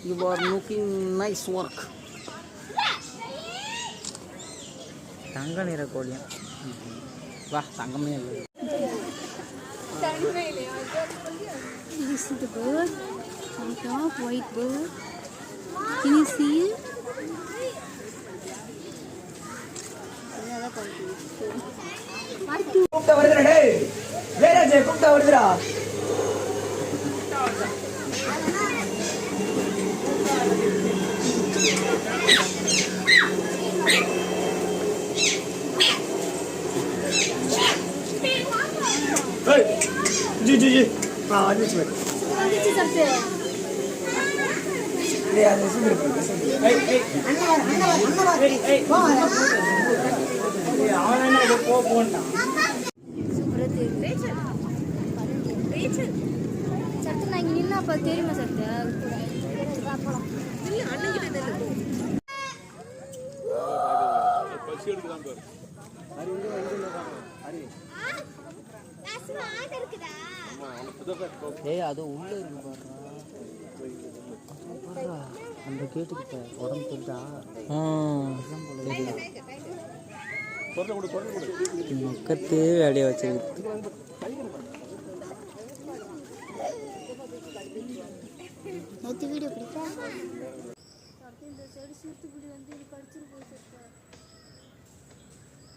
You are looking nice work. தங்க நிற கோழியம். வா தங்கமே இல்லை. This is the bird. On top, white bird. Can you see it? கூப்பிட்ட வருதுடா டேய். வேராஜே கூப்பிட்ட வருதுடா. ஏய் ஜி ஜி ஜி அது சும்மா This is up டேய் அது சும்மா ஏய் ஏய் அண்ணா ஏய் போ ஏய் அவன் என்ன போன்டா Subrati. Rachel. சத்து நான் இங்க நின்னா அப்ப தெரியுமா சத்து? இல்ல அண்ணன் கிட்ட நில்லு. பசி எடுக்குறான் பாரு. ஹரி இங்க ஹரி. காசுமா ஆட இருக்குடா. ஏய் அது உள்ள இருக்கு பாருடா. அந்த கேட்டு கிட்ட உடம்பு தெரிஞ்சா முக்கத்தே வேலையை வச்சிருக்கு. நேற்று வீடியோ பிடிப்பா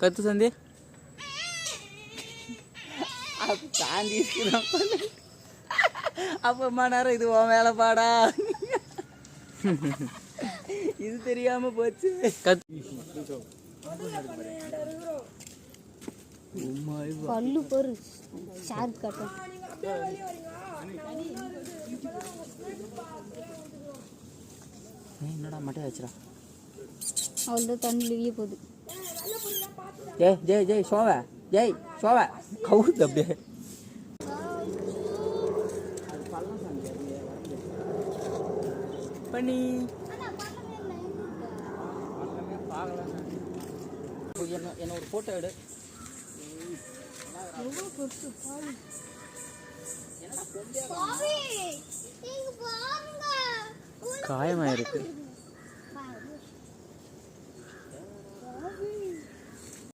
கத்து சந்தி தாண்டி அப்பமா நேரம் இது உன் வேலை பாடா. இது தெரியாம போச்சு. பல்லு பொறு ஷார்ப் கட்டும். என்னடா மட்டும் வச்சுடா. அவ்வளோ தண்ணி வெளியே போகுது. ஜெய் ஜெய் ஜெய் சோவ ஜெய் சோவ கவுது அப்படியே. பண்ணி என்ன ஒரு போட்டோ எடு. காயமா இருக்கு.